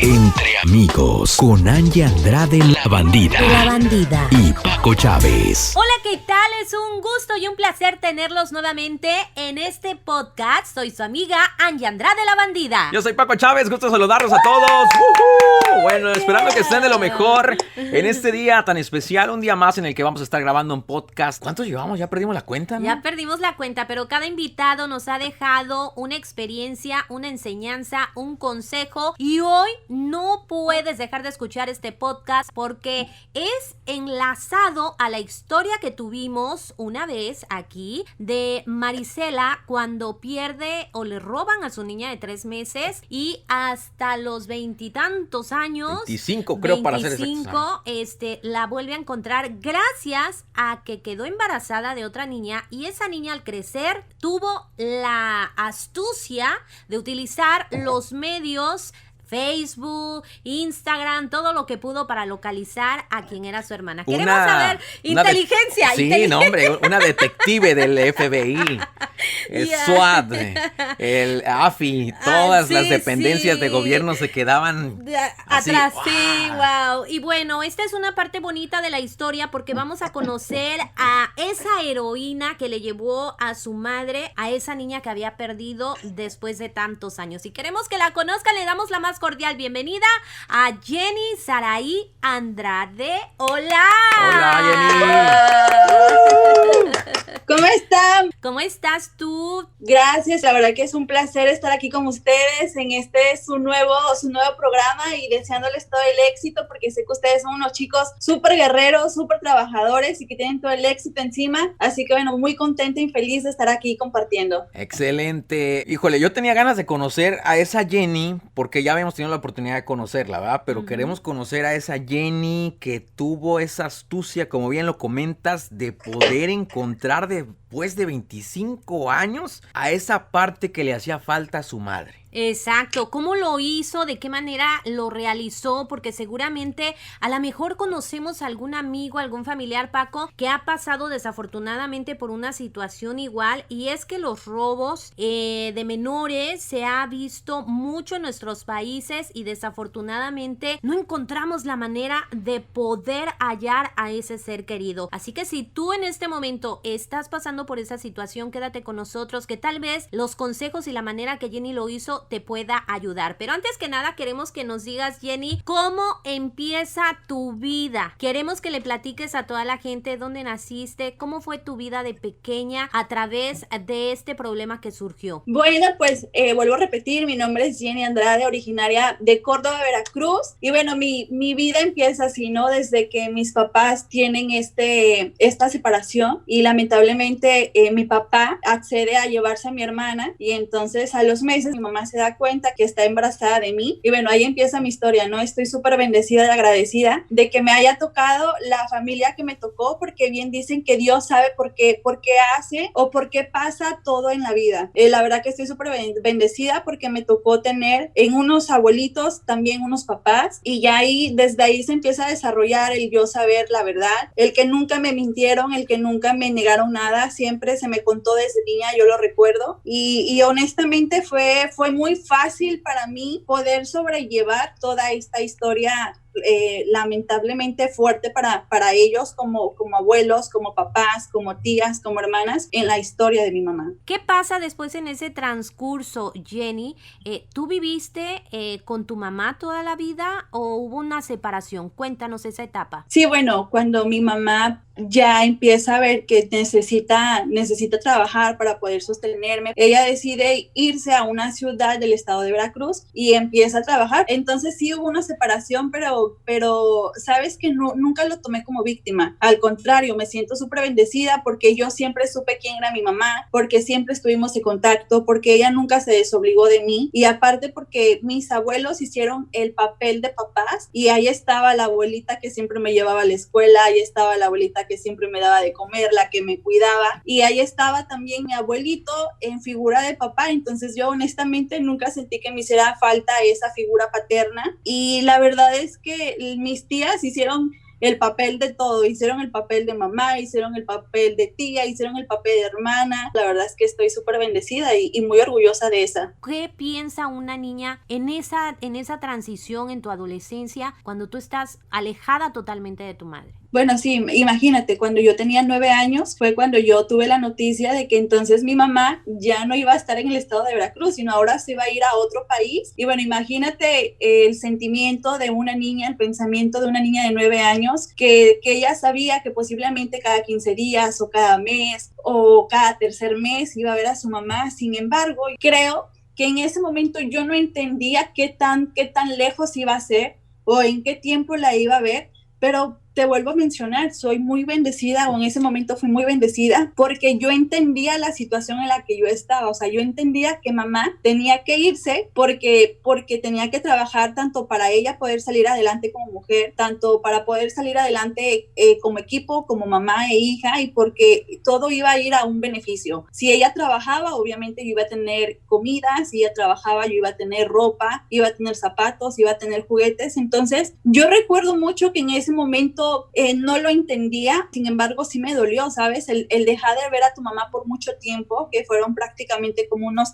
Entre amigos, con Angie Andrade La Bandida. Y Paco Chávez. Hola, ¿qué tal? Es un gusto y un placer tenerlos nuevamente en este podcast. Soy su amiga Angie Andrade La Bandida. Yo soy Paco Chávez, gusto saludarlos a todos. Bueno, esperando que estén de lo mejor en este día tan especial, un día más en el que vamos a estar grabando un podcast. ¿Cuántos llevamos? Ya perdimos la cuenta, ¿no? Ya perdimos la cuenta, pero cada invitado nos ha dejado una experiencia, una enseñanza, un consejo, y hoy no puedes dejar de escuchar este podcast porque es enlazado a la historia que tuvimos una vez aquí de Marisela cuando pierde o le roban a su niña de 3 meses y hasta los 20 y tantos años, 25 creo, para ser exactos, la vuelve a encontrar gracias a que quedó embarazada de otra niña, y esa niña al crecer tuvo la astucia de utilizar los medios Facebook, Instagram, todo lo que pudo para localizar a quien era su hermana. Queremos saber inteligencia. Sí, no, hombre, una detective del FBI, el SWAT, el AFI, todas las dependencias de gobierno se quedaban atrás. Así, Sí, wow. Y bueno, esta es una parte bonita de la historia porque vamos a conocer a esa heroína que le llevó a su madre a esa niña que había perdido después de tantos años. Si queremos que la conozcan, le damos la más cordial bienvenida a Jenny Saraí Andrade. ¡Hola! ¡Hola, Jenny! ¿Cómo están? ¿Cómo estás tú? Gracias, la verdad que es un placer estar aquí con ustedes en su nuevo programa, y deseándoles todo el éxito porque sé que ustedes son unos chicos súper guerreros, súper trabajadores y que tienen todo el éxito encima, así que bueno, muy contenta y feliz de estar aquí compartiendo. Excelente. Híjole, yo tenía ganas de conocer a esa Jenny porque ya habíamos tenido la oportunidad de conocerla, ¿verdad? Pero queremos conocer a esa Jenny que tuvo esa astucia, como bien lo comentas, de poder encontrar después de 25 años a esa parte que le hacía falta a su madre. Exacto, ¿cómo lo hizo? ¿De qué manera lo realizó? Porque seguramente a lo mejor conocemos a algún amigo, algún familiar, Paco, que ha pasado desafortunadamente por una situación igual, y es que los robos de menores se ha visto mucho en nuestros países y desafortunadamente no encontramos la manera de poder hallar a ese ser querido. Así que si tú en este momento estás pasando por esa situación, quédate con nosotros, que tal vez los consejos y la manera que Jenny lo hizo te pueda ayudar. Pero antes que nada queremos que nos digas, Jenny, ¿cómo empieza tu vida? Queremos que le platiques a toda la gente dónde naciste, cómo fue tu vida de pequeña a través de este problema que surgió. Bueno, pues vuelvo a repetir, mi nombre es Jenny Andrade, originaria de Córdoba, Veracruz, y bueno, mi vida empieza así, ¿no? Desde que mis papás tienen esta separación, y lamentablemente mi papá accede a llevarse a mi hermana, y entonces a los meses mi mamá se da cuenta que está embarazada de mí, y bueno, ahí empieza mi historia, ¿no? Estoy súper bendecida y agradecida de que me haya tocado la familia que me tocó, porque bien dicen que Dios sabe por qué hace o por qué pasa todo en la vida. La verdad que estoy súper bendecida porque me tocó tener en unos abuelitos, también unos papás, y ya desde ahí se empieza a desarrollar el yo saber la verdad, el que nunca me mintieron, el que nunca me negaron nada, siempre se me contó desde niña, yo lo recuerdo, y honestamente fue muy fácil para mí poder sobrellevar toda esta historia lamentablemente fuerte para ellos como abuelos, como papás, como tías, como hermanas, en la historia de mi mamá. ¿Qué pasa después en ese transcurso, Jenny? ¿Tú viviste con tu mamá toda la vida o hubo una separación? Cuéntanos esa etapa. Sí, bueno, cuando mi mamá ya empieza a ver que necesita trabajar para poder sostenerme, ella decide irse a una ciudad del estado de Veracruz y empieza a trabajar. Entonces sí hubo una separación, pero sabes que nunca lo tomé como víctima. Al contrario, me siento súper bendecida porque yo siempre supe quién era mi mamá, porque siempre estuvimos en contacto, porque ella nunca se desobligó de mí, y aparte porque mis abuelos hicieron el papel de papás, y ahí estaba la abuelita que siempre me llevaba a la escuela, ahí estaba la abuelita que siempre me daba de comer, la que me cuidaba, y ahí estaba también mi abuelito en figura de papá. Entonces yo honestamente nunca sentí que me hiciera falta esa figura paterna, y la verdad es que mis tías hicieron el papel de todo, hicieron el papel de mamá, hicieron el papel de tía, hicieron el papel de hermana. La verdad es que estoy súper bendecida y muy orgullosa de esa. ¿Qué piensa una niña en esa transición en tu adolescencia cuando tú estás alejada totalmente de tu madre? Bueno, sí, imagínate, cuando yo tenía 9 años fue cuando yo tuve la noticia de que entonces mi mamá ya no iba a estar en el estado de Veracruz, sino ahora se iba a ir a otro país. Y bueno, imagínate el sentimiento de una niña, el pensamiento de una niña de 9 años, que ella sabía que posiblemente cada 15 días o cada mes o cada tercer mes iba a ver a su mamá. Sin embargo, creo que en ese momento yo no entendía qué tan lejos iba a ser o en qué tiempo la iba a ver, pero te vuelvo a mencionar, soy muy bendecida, o en ese momento fui muy bendecida, porque yo entendía la situación en la que yo estaba. O sea, yo entendía que mamá tenía que irse porque tenía que trabajar tanto para ella poder salir adelante como mujer, tanto para poder salir adelante como equipo, como mamá e hija, y porque todo iba a ir a un beneficio. Si ella trabajaba, obviamente yo iba a tener comida; si ella trabajaba, yo iba a tener ropa, iba a tener zapatos, iba a tener juguetes. Entonces, yo recuerdo mucho que en ese momento no lo entendía, sin embargo sí me dolió, ¿sabes? El dejar de ver a tu mamá por mucho tiempo, que fueron prácticamente como unos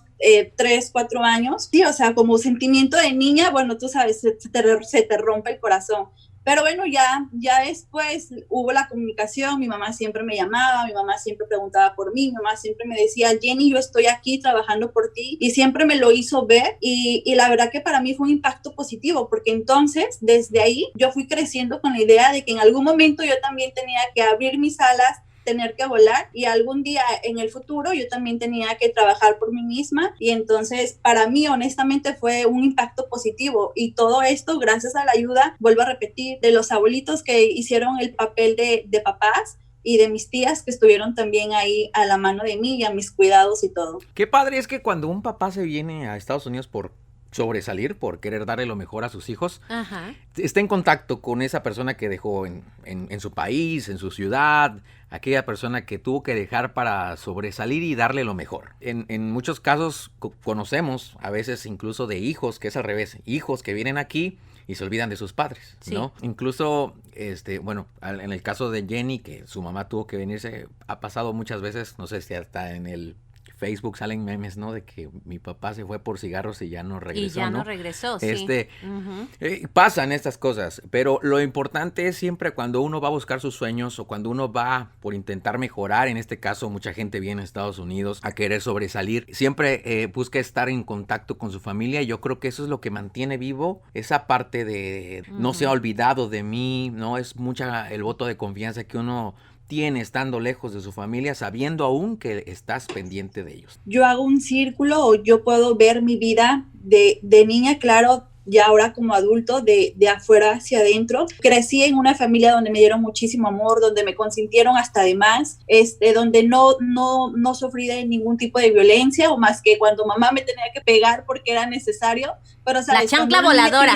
3, 4 años. Sí, o sea, como sentimiento de niña, bueno, tú sabes, se te rompe el corazón. Pero bueno, ya después hubo la comunicación, mi mamá siempre me llamaba, mi mamá siempre preguntaba por mí, mi mamá siempre me decía, Jenny, yo estoy aquí trabajando por ti, y siempre me lo hizo ver, y la verdad que para mí fue un impacto positivo, porque entonces, desde ahí, yo fui creciendo con la idea de que en algún momento yo también tenía que abrir mis alas, tener que volar, y algún día en el futuro yo también tenía que trabajar por mí misma. Y entonces para mí honestamente fue un impacto positivo, y todo esto gracias a la ayuda, vuelvo a repetir, de los abuelitos que hicieron el papel de papás, y de mis tías que estuvieron también ahí a la mano de mí y a mis cuidados y todo. Qué padre es que cuando un papá se viene a Estados Unidos por sobresalir, por querer darle lo mejor a sus hijos, Ajá, está en contacto con esa persona que dejó en su país, en su ciudad, aquella persona que tuvo que dejar para sobresalir y darle lo mejor. En muchos casos conocemos a veces incluso de hijos, que es al revés, hijos que vienen aquí y se olvidan de sus padres, ¿no? Sí. Incluso, bueno, en el caso de Jenny, que su mamá tuvo que venirse, ha pasado muchas veces, no sé si hasta en el Facebook salen memes, ¿no? De que mi papá se fue por cigarros y ya no regresó, ¿no? Y ya no regresó, sí. Pasan estas cosas, pero lo importante es siempre cuando uno va a buscar sus sueños o cuando uno va por intentar mejorar, en este caso mucha gente viene a Estados Unidos a querer sobresalir, siempre busca estar en contacto con su familia, y yo creo que eso es lo que mantiene vivo esa parte de no se ha olvidado de mí, ¿no? Es mucha el voto de confianza que uno tiene estando lejos de su familia, sabiendo aún que estás pendiente de ellos. Yo hago un círculo, o yo puedo ver mi vida de niña, claro, ya ahora como adulto, de afuera hacia adentro. Crecí en una familia donde me dieron muchísimo amor, donde me consintieron hasta de más, donde no sufrí de ningún tipo de violencia, o más que cuando mamá me tenía que pegar porque era necesario. Pero, ¿sabes? La chancla voladora.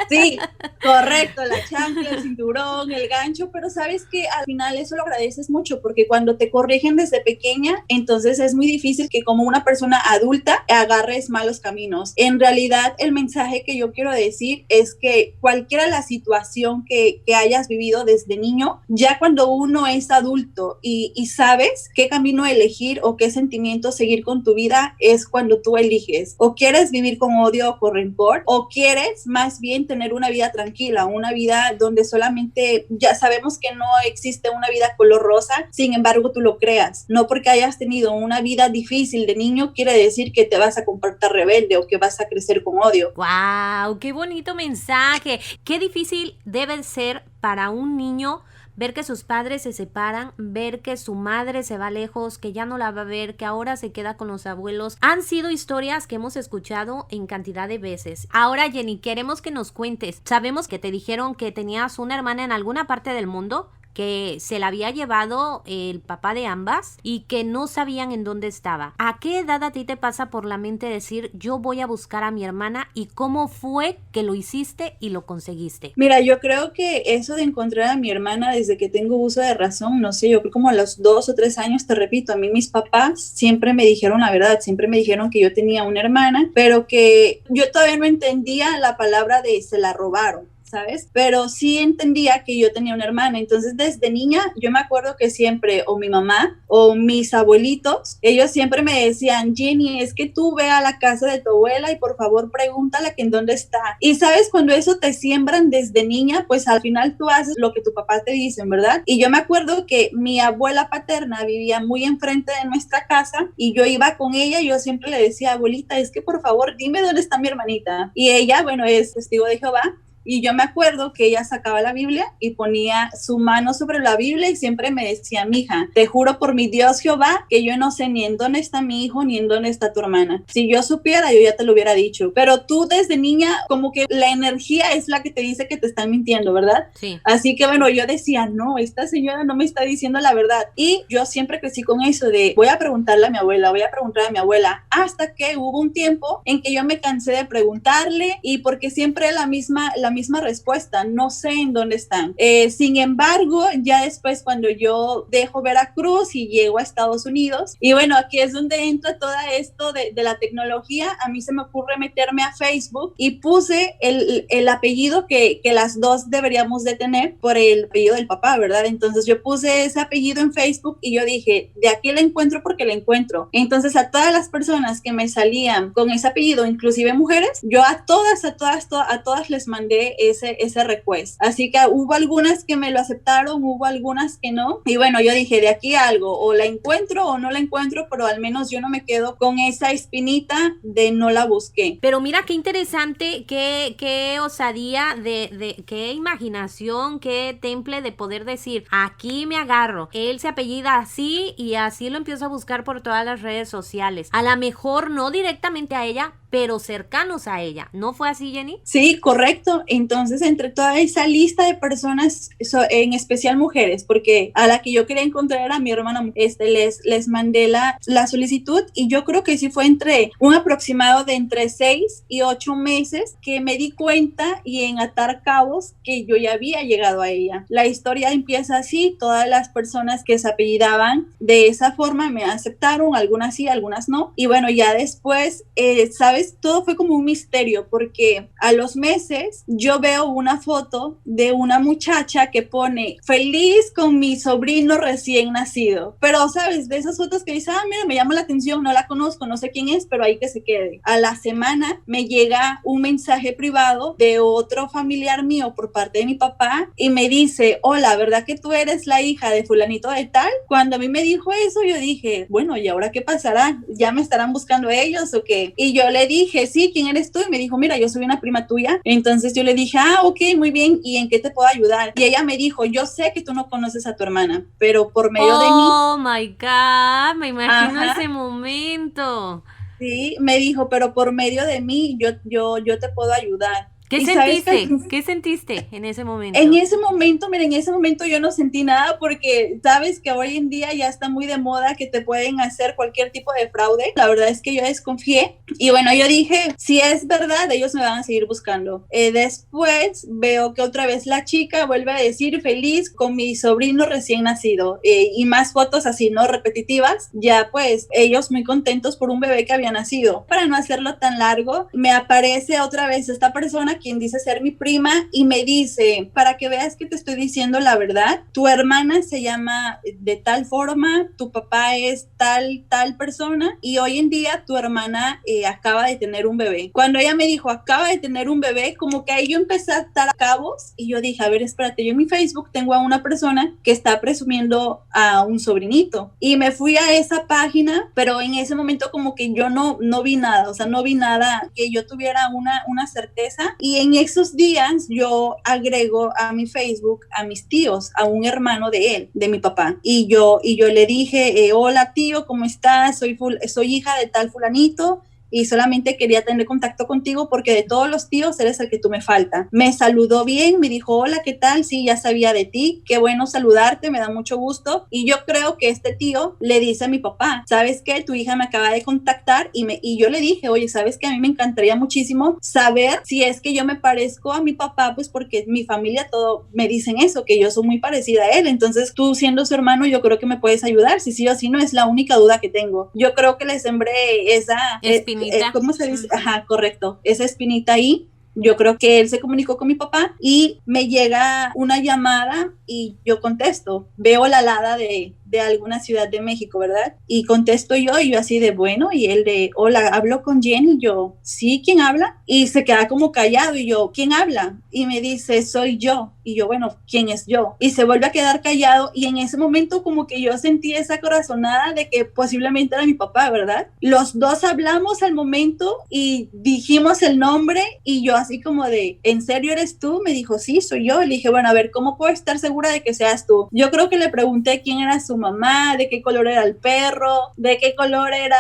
Sí, correcto, la chancla, el cinturón, el gancho, pero sabes que al final eso lo agradeces mucho, porque cuando te corrigen desde pequeña, entonces es muy difícil que como una persona adulta agarres malos caminos. En realidad, el mensaje que yo quiero decir es que cualquiera la situación que hayas vivido desde niño, ya cuando uno es adulto y sabes qué camino elegir o qué sentimiento seguir con tu vida, es cuando tú eliges. O quieres vivir con odio o con rencor, o quieres más bien tener una vida tranquila, una vida donde solamente, ya sabemos que no existe una vida color rosa, sin embargo tú lo creas. No porque hayas tenido una vida difícil de niño quiere decir que te vas a comportar rebelde o que vas a crecer con odio. ¡Wow! ¡Qué bonito mensaje! Qué difícil debe ser para un niño ver que sus padres se separan, ver que su madre se va lejos, que ya no la va a ver, que ahora se queda con los abuelos. Han sido historias que hemos escuchado en cantidad de veces. Ahora, Jenny, queremos que nos cuentes. Sabemos que te dijeron que tenías una hermana en alguna parte del mundo, que se la había llevado el papá de ambas y que no sabían en dónde estaba. ¿A qué edad a ti te pasa por la mente decir yo voy a buscar a mi hermana, y cómo fue que lo hiciste y lo conseguiste? Mira, yo creo que eso de encontrar a mi hermana desde que tengo uso de razón, no sé, yo creo como a los 2 o 3 años, te repito, a mí mis papás siempre me dijeron la verdad, siempre me dijeron que yo tenía una hermana, pero que yo todavía no entendía la palabra de se la robaron. ¿sabes? Pero sí entendía que yo tenía una hermana. Entonces, desde niña, yo me acuerdo que siempre, o mi mamá, o mis abuelitos, ellos siempre me decían, Jenny, es que tú ve a la casa de tu abuela y por favor pregúntale que en dónde está. Y sabes, cuando eso te siembran desde niña, pues al final tú haces lo que tu papá te dice, ¿verdad? Y yo me acuerdo que mi abuela paterna vivía muy enfrente de nuestra casa y yo iba con ella y yo siempre le decía, abuelita, es que por favor dime dónde está mi hermanita. Y ella, bueno, es testigo de Jehová. Y yo me acuerdo que ella sacaba la Biblia y ponía su mano sobre la Biblia y siempre me decía, mija, te juro por mi Dios Jehová que yo no sé ni en dónde está mi hijo ni en dónde está tu hermana. Si yo supiera, yo ya te lo hubiera dicho. Pero tú desde niña, como que la energía es la que te dice que te están mintiendo, ¿verdad? Sí. Así que bueno, yo decía, no, esta señora no me está diciendo la verdad. Y yo siempre crecí con eso de, voy a preguntarle a mi abuela, hasta que hubo un tiempo en que yo me cansé de preguntarle y porque siempre la misma respuesta, no sé en dónde están. Sin embargo, ya después cuando yo dejo Veracruz y llego a Estados Unidos, y bueno, aquí es donde entra todo esto de la tecnología, a mí se me ocurre meterme a Facebook y puse el apellido que las dos deberíamos de tener por el apellido del papá, ¿verdad? Entonces yo puse ese apellido en Facebook y yo dije, de aquí la encuentro porque la encuentro. Entonces a todas las personas que me salían con ese apellido, inclusive mujeres, yo a todas les mandé ese request. Así que hubo algunas que me lo aceptaron, hubo algunas que no. Y bueno, yo dije, de aquí algo, o la encuentro o no la encuentro, pero al menos yo no me quedo con esa espinita de no la busqué. Pero mira qué interesante, qué osadía, qué imaginación, qué temple de poder decir, aquí me agarro. Él se apellida así y así lo empiezo a buscar por todas las redes sociales. A lo mejor no directamente a ella, pero cercanos a ella. ¿No fue así, Jenny? Sí, correcto. Entonces, entre toda esa lista de personas, en especial mujeres, porque a la que yo quería encontrar era mi hermana, les mandé la solicitud y yo creo que sí fue entre un aproximado de entre 6 y 8 meses que me di cuenta y en atar cabos que yo ya había llegado a ella. La historia empieza así, todas las personas que se apellidaban de esa forma me aceptaron, algunas sí, algunas no. Y bueno, ya después, ¿sabes? Todo fue como un misterio porque a los meses yo veo una foto de una muchacha que pone feliz con mi sobrino recién nacido, pero sabes, de esas fotos que dice, mira, me llama la atención, no la conozco, no sé quién es, pero ahí que se quede. A la semana me llega un mensaje privado de otro familiar mío por parte de mi papá y me dice, hola, ¿verdad que tú eres la hija de fulanito de tal? Cuando a mí me dijo eso, yo dije, bueno, ¿y ahora qué pasará? ¿Ya me estarán buscando ellos o qué? Y yo le dije, sí, ¿quién eres tú? Y me dijo, mira, yo soy una prima tuya. Entonces yo le dije, ok, muy bien, ¿y en qué te puedo ayudar? Y ella me dijo, yo sé que tú no conoces a tu hermana, pero por medio de mí. Oh my God, me imagino Ajá. ese momento. Sí, me dijo, pero por medio de mí yo te puedo ayudar. ¿Qué ¿Y sabes sentiste? qué? ¿Qué sentiste en ese momento? En ese momento, mira, en ese momento yo no sentí nada porque sabes que hoy en día ya está muy de moda que te pueden hacer cualquier tipo de fraude. La verdad es que yo desconfié y bueno, yo dije, si es verdad, ellos me van a seguir buscando. Después veo que otra vez la chica vuelve a decir feliz con mi sobrino recién nacido y más fotos así, ¿no? Repetitivas. Ya pues ellos muy contentos por un bebé que había nacido. Para no hacerlo tan largo, me aparece otra vez esta persona quien dice ser mi prima y me dice, para que veas que te estoy diciendo la verdad, tu hermana se llama de tal forma, tu papá es tal persona y hoy en día tu hermana acaba de tener un bebé. Cuando ella me dijo acaba de tener un bebé, como que ahí yo empecé a atar cabos y yo dije, a ver, espérate, yo en mi Facebook tengo a una persona que está presumiendo a un sobrinito y me fui a esa página, pero en ese momento como que yo no vi nada, o sea, no vi nada que yo tuviera una certeza. Y en esos días yo agrego a mi Facebook a mis tíos, a un hermano de él, de mi papá. Y yo le dije, hola tío, ¿cómo estás? Soy hija de tal fulanito. Y solamente quería tener contacto contigo porque de todos los tíos eres el que tú me falta. Me saludó bien, me dijo, hola, ¿qué tal? Sí, ya sabía de ti, qué bueno saludarte, me da mucho gusto. Y yo creo que este tío le dice a mi papá, ¿sabes qué? Tu hija me acaba de contactar y yo le dije, oye, ¿sabes qué? A mí me encantaría muchísimo saber si es que yo me parezco a mi papá, pues porque mi familia todo me dicen eso, que yo soy muy parecida a él. Entonces tú siendo su hermano, yo creo que me puedes ayudar. Si sí o si no, es la única duda que tengo. Yo creo que le sembré esa... Espinita. ¿cómo se dice? Ajá, correcto. Esa espinita ahí Yo creo que él se comunicó con mi papá y me llega una llamada y yo contesto. Veo la alada de alguna ciudad de México, ¿verdad? Y contesto yo y yo así de bueno, y él de hola, hablo con Jenny. Y yo, sí, ¿quién habla? Y se queda como callado y yo, ¿quién habla? Y me dice, soy yo. Y yo, bueno, ¿quién es yo? Y se vuelve a quedar callado y en ese momento como que yo sentí esa corazonada de que posiblemente era mi papá, ¿verdad? Los dos hablamos al momento y dijimos el nombre y yo así como de, ¿en serio eres tú? Me dijo, sí, soy yo. Y le dije, bueno, a ver, ¿cómo puedo estar segura de que seas tú? Yo creo que le pregunté quién era su mamá, de qué color era el perro, de qué color era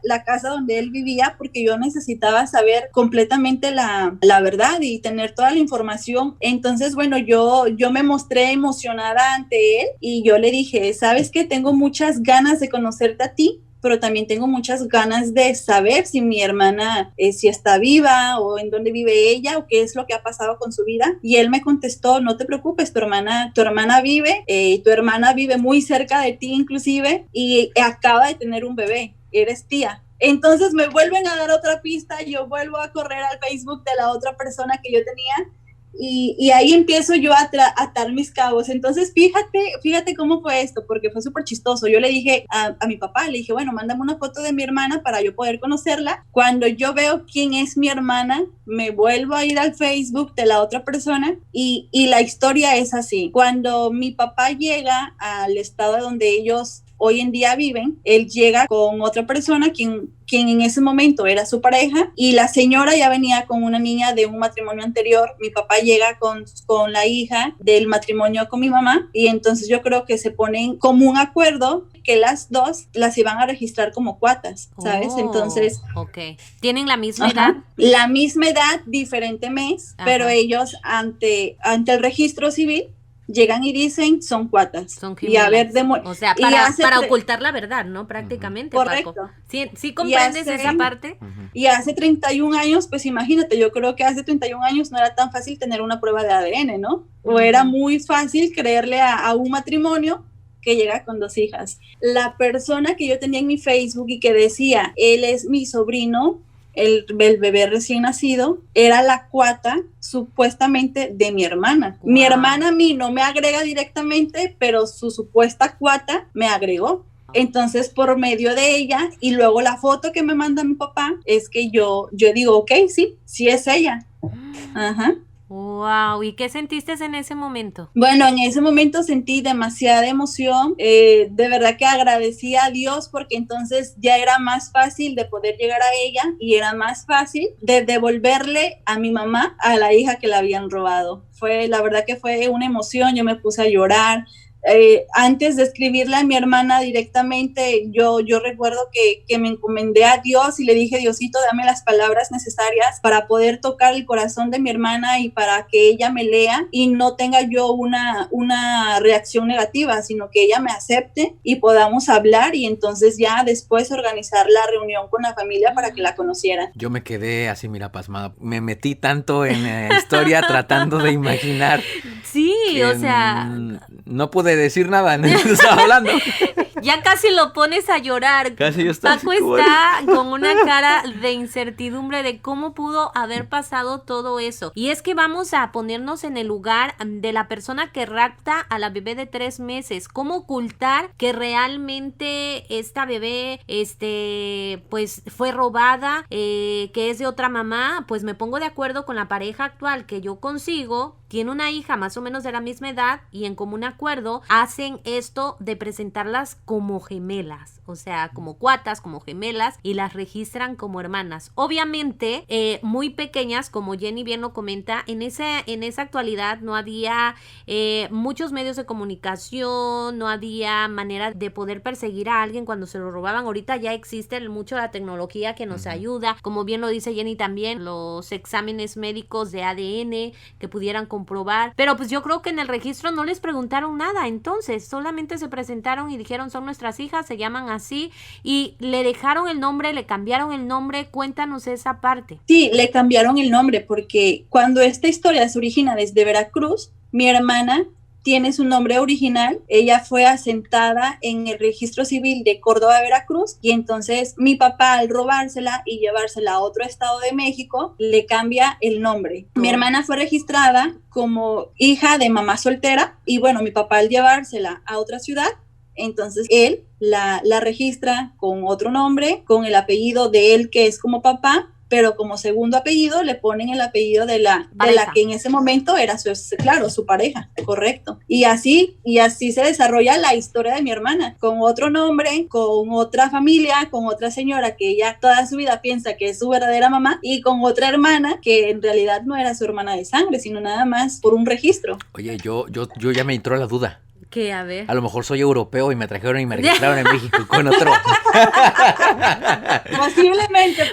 la casa donde él vivía, porque yo necesitaba saber completamente la verdad y tener toda la información. Entonces, bueno, yo me mostré emocionada ante él y yo le dije, ¿sabes qué? Tengo muchas ganas de conocerte a ti, pero también tengo muchas ganas de saber si mi hermana si está viva o en dónde vive ella o qué es lo que ha pasado con su vida. Y él me contestó, no te preocupes, tu hermana vive, tu hermana vive muy cerca de ti inclusive y acaba de tener un bebé, eres tía. Entonces me vuelven a dar otra pista, yo vuelvo a correr al Facebook de la otra persona que yo tenía y ahí empiezo yo a atar mis cabos. Entonces fíjate cómo fue esto, porque fue súper chistoso. Yo le dije a mi papá, le dije, bueno, mándame una foto de mi hermana para yo poder conocerla. Cuando yo veo quién es mi hermana, me vuelvo a ir al Facebook de la otra persona y la historia es así. Cuando mi papá llega al estado donde ellos hoy en día viven, él llega con otra persona, quien en ese momento era su pareja, y la señora ya venía con una niña de un matrimonio anterior. Mi papá llega con la hija del matrimonio con mi mamá, y entonces yo creo que se ponen como un acuerdo que las dos las iban a registrar como cuatas, ¿sabes? Entonces... Ok. ¿Tienen la misma edad? La misma edad, diferente mes, pero ellos ante el registro civil llegan y dicen son cuatas. Son gemelas. Y a ver, o sea, para ocultar la verdad, ¿no? Prácticamente, correcto. Paco. ¿Sí comprendes esa parte? Y hace 31 años, pues imagínate, yo creo que hace 31 años no era tan fácil tener una prueba de ADN, ¿no? O era muy fácil creerle a un matrimonio que llega con 2 hijas. La persona que yo tenía en mi Facebook y que decía, él es mi sobrino, el bebé recién nacido, era la cuata supuestamente de mi hermana. Wow. Mi hermana a mí no me agrega directamente, pero su supuesta cuata me agregó. Entonces, por medio de ella, y luego la foto que me manda mi papá, es que yo digo, ok, sí es ella. Ajá. Wow, ¿y qué sentiste en ese momento? Bueno, en ese momento sentí demasiada emoción, de verdad que agradecí a Dios porque entonces ya era más fácil de poder llegar a ella y era más fácil de devolverle a mi mamá a la hija que la habían robado. La verdad que fue una emoción, yo me puse a llorar. Antes de escribirle a mi hermana directamente, yo recuerdo que me encomendé a Dios y le dije, Diosito, dame las palabras necesarias para poder tocar el corazón de mi hermana y para que ella me lea y no tenga yo una reacción negativa, sino que ella me acepte y podamos hablar y entonces ya después organizar la reunión con la familia para que la conocieran. Yo me quedé así, mira, pasmada. Me metí tanto en la historia tratando de imaginar. Sí, o sea... No pude decir nada, no estaba hablando. Ya casi lo pones a llorar. Casi yo estaba Paco está con una cara de incertidumbre de cómo pudo haber pasado todo eso. Y es que vamos a ponernos en el lugar de la persona que rapta a la bebé de 3 meses. ¿Cómo ocultar que realmente esta bebé pues fue robada, que es de otra mamá? Pues me pongo de acuerdo con la pareja actual que yo consigo. Tiene una hija más o menos de la misma edad y en común acuerdo hacen esto de presentarlas como gemelas, o sea, como cuatas, como gemelas, y las registran como hermanas. Obviamente, muy pequeñas, como Jenny bien lo comenta, en esa actualidad no había muchos medios de comunicación, no había manera de poder perseguir a alguien cuando se lo robaban. Ahorita ya existe mucho la tecnología que nos ayuda, como bien lo dice Jenny también, los exámenes médicos de ADN que pudieran comprobar, pero pues yo creo que en el registro no les preguntaron nada, entonces solamente se presentaron y dijeron son nuestras hijas, se llaman así y le dejaron el nombre, le cambiaron el nombre. Cuéntanos esa parte. Sí, le cambiaron el nombre porque cuando esta historia se origina desde Veracruz, mi hermana tiene su nombre original. Ella fue asentada en el registro civil de Córdoba, Veracruz, y entonces mi papá, al robársela y llevársela a otro estado de México, le cambia el nombre. Mi hermana fue registrada como hija de mamá soltera, y bueno, mi papá, al llevársela a otra ciudad, entonces él la registra con otro nombre, con el apellido de él, que es como papá, pero como segundo apellido le ponen el apellido de la que en ese momento era su pareja, correcto. Y así se desarrolla la historia de mi hermana, con otro nombre, con otra familia, con otra señora que ella toda su vida piensa que es su verdadera mamá, y con otra hermana que en realidad no era su hermana de sangre, sino nada más por un registro. Oye, yo ya me entró la duda. ¿Qué? A ver. A lo mejor soy europeo y me trajeron y me registraron en México con otro. Posiblemente.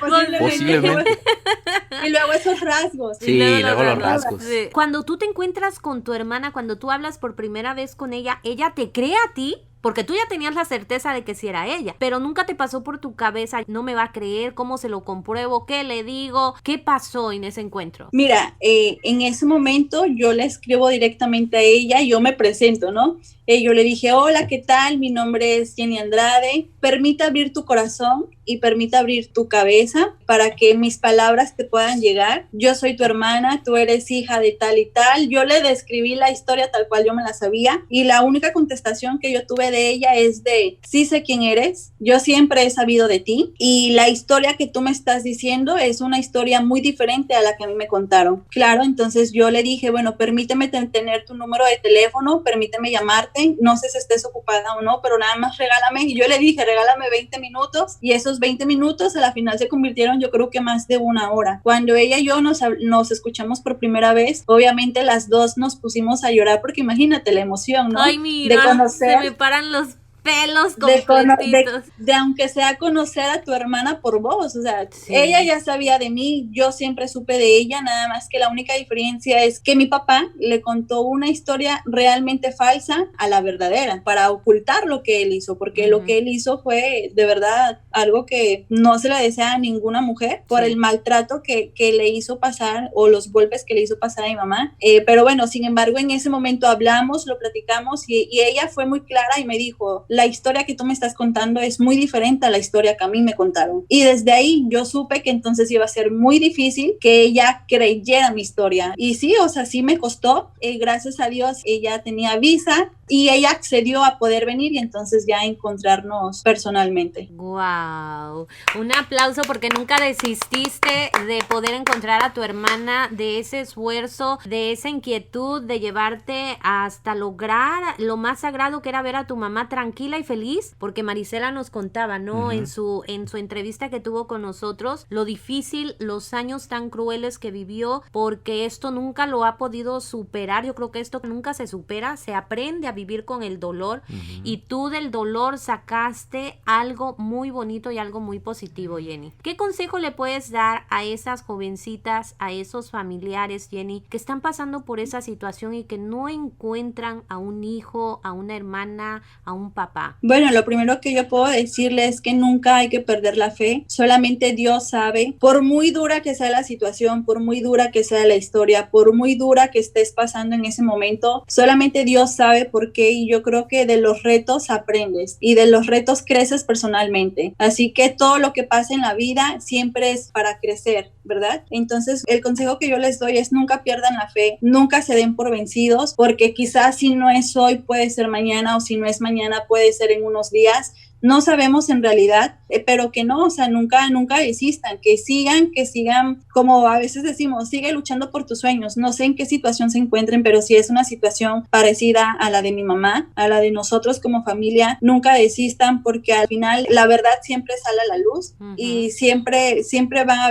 Y luego esos rasgos. Sí, luego los rasgos. Sí. Cuando tú te encuentras con tu hermana, cuando tú hablas por primera vez con ella te cree a ti. Porque tú ya tenías la certeza de que sí era ella, pero nunca te pasó por tu cabeza, no me va a creer, ¿cómo se lo compruebo? ¿Qué le digo? ¿Qué pasó en ese encuentro? Mira, en ese momento yo le escribo directamente a ella, yo me presento, ¿no? Yo le dije, hola, ¿qué tal? Mi nombre es Jenny Andrade. Permite abrir tu corazón y permite abrir tu cabeza para que mis palabras te puedan llegar. Yo soy tu hermana, tú eres hija de tal y tal. Yo le describí la historia tal cual yo me la sabía, y la única contestación que yo tuve de ella es de, sí sé quién eres, yo siempre he sabido de ti, y la historia que tú me estás diciendo es una historia muy diferente a la que a mí me contaron. Claro, entonces yo le dije, bueno, permíteme tener tu número de teléfono, permíteme llamarte, no sé si estés ocupada o no, pero nada más regálame. Y yo le dije, regálame 20 minutos, y esos 20 minutos a la final se convirtieron, yo creo que más de una hora. Cuando ella y yo nos escuchamos por primera vez, obviamente las dos nos pusimos a llorar, porque imagínate la emoción, ¿no? Ay, mira, de conocer, se me paran los pelos completitos. De aunque sea conocer a tu hermana por vos, o sea, sí. Ella ya sabía de mí, yo siempre supe de ella, nada más que la única diferencia es que mi papá le contó una historia realmente falsa a la verdadera, para ocultar lo que él hizo, porque lo que él hizo fue de verdad algo que no se le desea a ninguna mujer, por el maltrato que le hizo pasar, o los golpes que le hizo pasar a mi mamá, pero bueno, sin embargo, en ese momento hablamos, lo platicamos, y ella fue muy clara y me dijo, la historia que tú me estás contando es muy diferente a la historia que a mí me contaron. Y desde ahí yo supe que entonces iba a ser muy difícil que ella creyera mi historia. Y sí, o sea, sí me costó. Gracias a Dios ella tenía visa y ella accedió a poder venir, y entonces ya encontrarnos personalmente. Wow, un aplauso, porque nunca desististe de poder encontrar a tu hermana, de ese esfuerzo, de esa inquietud de llevarte hasta lograr lo más sagrado, que era ver a tu mamá tranquila y feliz, porque Marisela nos contaba, ¿no? En su entrevista que tuvo con nosotros, lo difícil, los años tan crueles que vivió, porque esto nunca lo ha podido superar. Yo creo que esto nunca se supera, se aprende a vivir con el dolor, y tú del dolor sacaste algo muy bonito y algo muy positivo, Jenny. ¿Qué consejo le puedes dar a esas jovencitas, a esos familiares, Jenny, que están pasando por esa situación y que no encuentran a un hijo, a una hermana, a un papá? Bueno, lo primero que yo puedo decirles es que nunca hay que perder la fe. Solamente Dios sabe, por muy dura que sea la situación, por muy dura que sea la historia, por muy dura que estés pasando en ese momento, solamente Dios sabe por qué, y yo creo que de los retos aprendes y de los retos creces personalmente. Así que todo lo que pasa en la vida siempre es para crecer, ¿verdad? Entonces el consejo que yo les doy es nunca pierdan la fe, nunca se den por vencidos, porque quizás si no es hoy puede ser mañana, o si no es mañana puede ser en unos días. No sabemos en realidad, pero que no, o sea, nunca desistan, que sigan, como a veces decimos, sigue luchando por tus sueños. No sé en qué situación se encuentren, pero si es una situación parecida a la de mi mamá, a la de nosotros como familia, nunca desistan, porque al final la verdad siempre sale a la luz, y siempre van a